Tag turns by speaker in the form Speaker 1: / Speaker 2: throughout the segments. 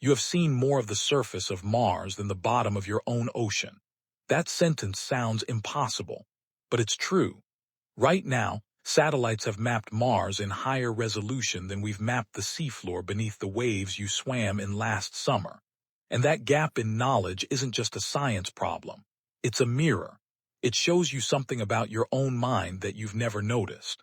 Speaker 1: You have seen more of the surface of Mars than the bottom of your own ocean. That sentence sounds impossible, but it's true. Right now, satellites have mapped Mars in higher resolution than we've mapped the seafloor beneath the waves you swam in last summer. And that gap in knowledge isn't just a science problem. It's a mirror. It shows you something about your own mind that you've never noticed.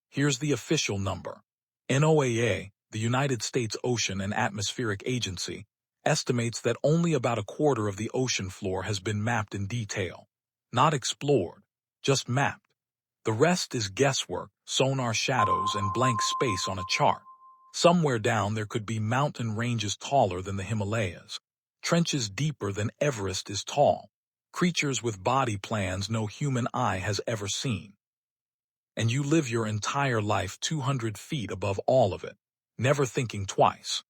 Speaker 1: Here's the official number. NOAA, the United States Ocean and Atmospheric Agency, estimates that only about a quarter of the ocean floor has been mapped in detail. Not explored, just mapped. The rest is guesswork, sonar shadows, and blank space on a chart. Somewhere down there could be mountain ranges taller than the Himalayas, trenches deeper than Everest is tall, creatures with body plans no human eye has ever seen. And you live your entire life 200 feet above all of it, never thinking twice.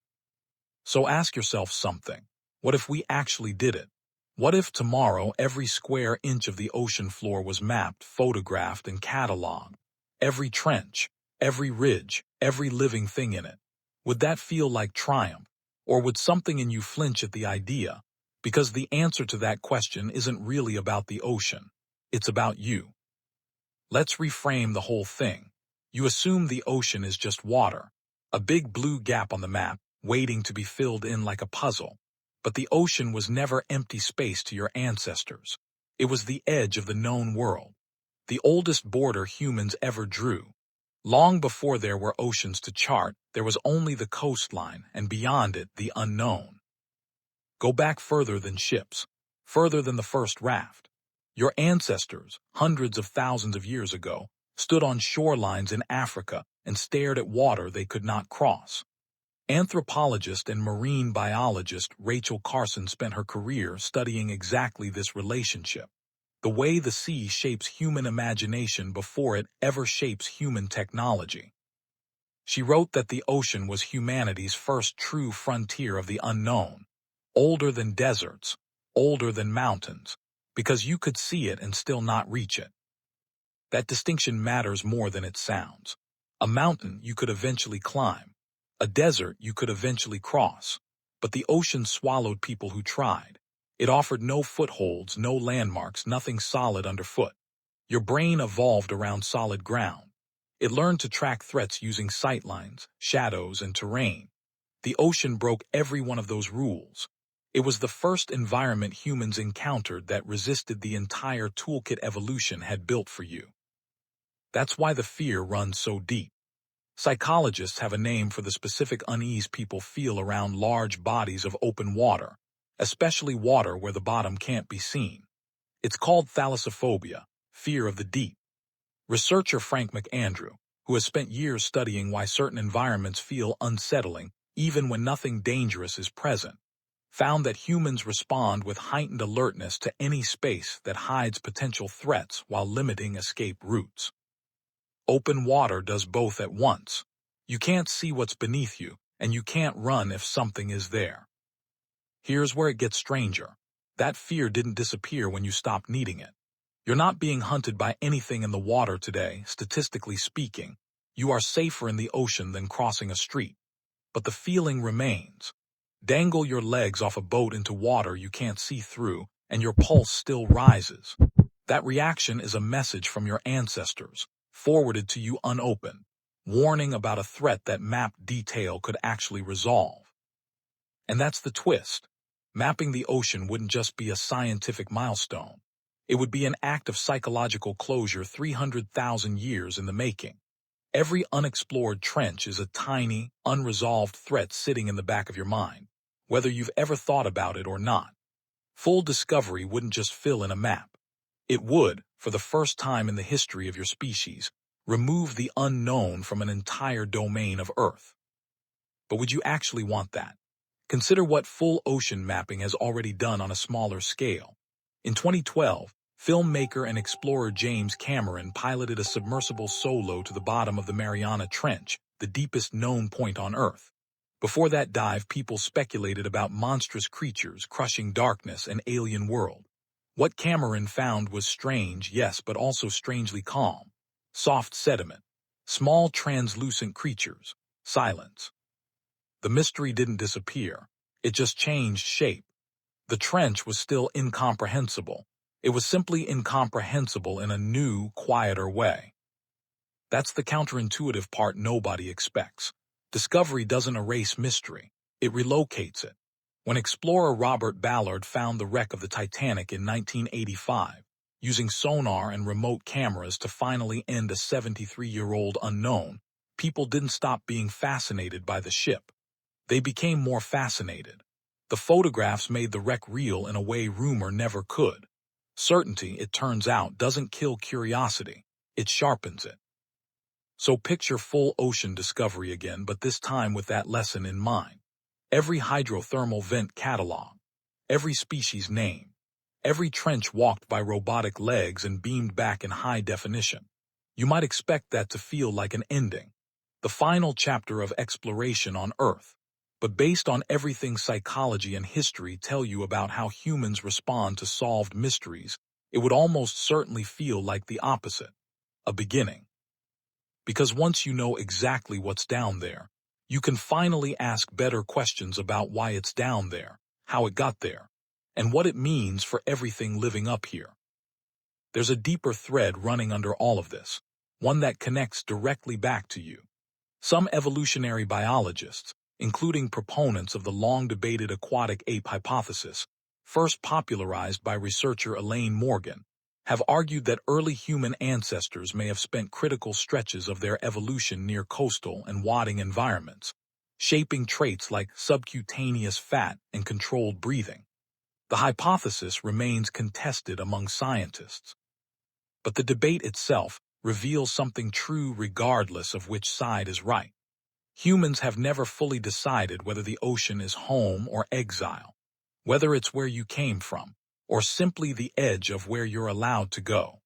Speaker 1: So ask yourself something. What if we actually did it? What if tomorrow every square inch of the ocean floor was mapped, photographed, and cataloged? Every trench, every ridge, every living thing in it. Would that feel like triumph? Or would something in you flinch at the idea? Because the answer to that question isn't really about the ocean. It's about you. Let's reframe the whole thing. You assume the ocean is just water, a big blue gap on the map, waiting to be filled in like a puzzle. But the ocean was never empty space to your ancestors. It was the edge of the known world, the oldest border humans ever drew. Long before there were oceans to chart, there was only the coastline, and beyond it, the unknown. Go back further than ships, further than the first raft. Your ancestors, hundreds of thousands of years ago, stood on shorelines in Africa and stared at water they could not cross. Anthropologist and marine biologist Rachel Carson spent her career studying exactly this relationship, the way the sea shapes human imagination before it ever shapes human technology. She wrote that the ocean was humanity's first true frontier of the unknown, older than deserts, older than mountains, because you could see it and still not reach it. That distinction matters more than it sounds. A mountain you could eventually climb. A desert you could eventually cross, but the ocean swallowed people who tried. It offered no footholds, no landmarks, nothing solid underfoot. Your brain evolved around solid ground. It learned to track threats using sightlines, shadows, and terrain. The ocean broke every one of those rules. It was the first environment humans encountered that resisted the entire toolkit evolution had built for you. That's why the fear runs so deep. Psychologists have a name for the specific unease people feel around large bodies of open water, especially water where the bottom can't be seen. It's called thalassophobia, fear of the deep. Researcher Frank McAndrew, who has spent years studying why certain environments feel unsettling even when nothing dangerous is present, found that humans respond with heightened alertness to any space that hides potential threats while limiting escape routes. Open water does both at once. You can't see what's beneath you, and you can't run if something is there. Here's where it gets stranger. That fear didn't disappear when you stopped needing it. You're not being hunted by anything in the water today, statistically speaking. You are safer in the ocean than crossing a street. But the feeling remains. Dangle your legs off a boat into water you can't see through, and your pulse still rises. That reaction is a message from your ancestors, forwarded to you unopened, warning about a threat that mapped detail could actually resolve. And that's the twist. Mapping the ocean wouldn't just be a scientific milestone. It would be an act of psychological closure 300,000 years in the making. Every unexplored trench is a tiny, unresolved threat sitting in the back of your mind, whether you've ever thought about it or not. Full discovery wouldn't just fill in a map. It would, for the first time in the history of your species, remove the unknown from an entire domain of Earth. But would you actually want that? Consider what full ocean mapping has already done on a smaller scale. In 2012, filmmaker and explorer James Cameron piloted a submersible solo to the bottom of the Mariana Trench, the deepest known point on Earth. Before that dive, people speculated about monstrous creatures crushing darkness and alien world. What Cameron found was strange, yes, but also strangely calm. Soft sediment, small translucent creatures, silence. The mystery didn't disappear. It just changed shape. The trench was still incomprehensible. It was simply incomprehensible in a new, quieter way. That's the counterintuitive part nobody expects. Discovery doesn't erase mystery. It relocates it. When explorer Robert Ballard found the wreck of the Titanic in 1985, using sonar and remote cameras to finally end a 73-year-old unknown, people didn't stop being fascinated by the ship. They became more fascinated. The photographs made the wreck real in a way rumor never could. Certainty, it turns out, doesn't kill curiosity. It sharpens it. So picture full ocean discovery again, but this time with that lesson in mind. Every hydrothermal vent catalog, every species name, every trench walked by robotic legs and beamed back in high definition. You might expect that to feel like an ending, the final chapter of exploration on Earth. But based on everything psychology and history tell you about how humans respond to solved mysteries, it would almost certainly feel like the opposite, a beginning. Because once you know exactly what's down there, you can finally ask better questions about why it's down there, how it got there, and what it means for everything living up here. There's a deeper thread running under all of this, one that connects directly back to you. Some evolutionary biologists, including proponents of the long-debated aquatic ape hypothesis, first popularized by researcher Elaine Morgan, have argued that early human ancestors may have spent critical stretches of their evolution near coastal and wadding environments, shaping traits like subcutaneous fat and controlled breathing. The hypothesis remains contested among scientists. But the debate itself reveals something true regardless of which side is right. Humans have never fully decided whether the ocean is home or exile, whether it's where you came from, or simply the edge of where you're allowed to go.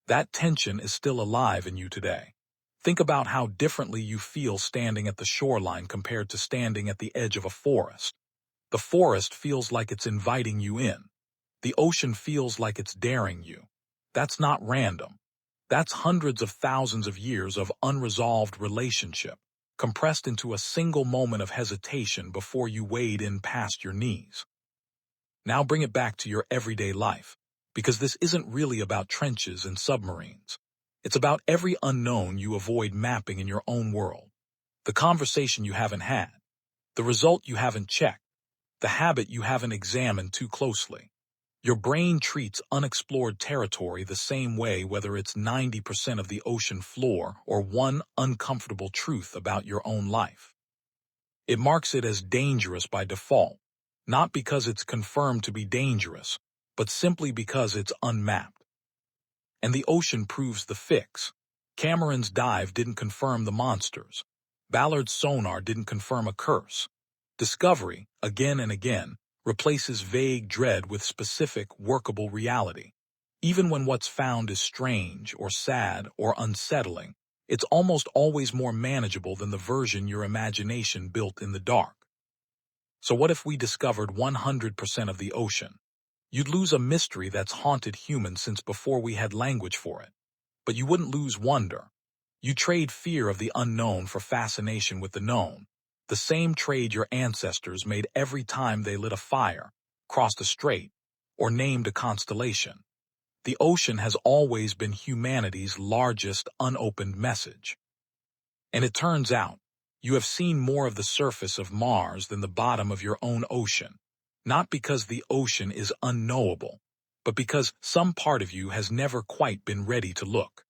Speaker 1: That tension is still alive in you today. Think about how differently you feel standing at the shoreline compared to standing at the edge of a forest. The forest feels like it's inviting you in. The ocean feels like it's daring you. That's not random. That's hundreds of thousands of years of unresolved relationship, compressed into a single moment of hesitation before you wade in past your knees. Now bring it back to your everyday life, because this isn't really about trenches and submarines. It's about every unknown you avoid mapping in your own world, the conversation you haven't had, the result you haven't checked, the habit you haven't examined too closely. Your brain treats unexplored territory the same way whether it's 90% of the ocean floor or one uncomfortable truth about your own life. It marks it as dangerous by default, not because it's confirmed to be dangerous, but simply because it's unmapped. And the ocean proves the fix. Cameron's dive didn't confirm the monsters. Ballard's sonar didn't confirm a curse. Discovery, again and again, replaces vague dread with specific, workable reality. Even when what's found is strange or sad or unsettling, it's almost always more manageable than the version your imagination built in the dark. So what if we discovered 100% of the ocean? You'd lose a mystery that's haunted humans since before we had language for it. But you wouldn't lose wonder. You trade fear of the unknown for fascination with the known, the same trade your ancestors made every time they lit a fire, crossed a strait, or named a constellation. The ocean has always been humanity's largest unopened message. And it turns out, you have seen more of the surface of Mars than the bottom of your own ocean, not because the ocean is unknowable, but because some part of you has never quite been ready to look.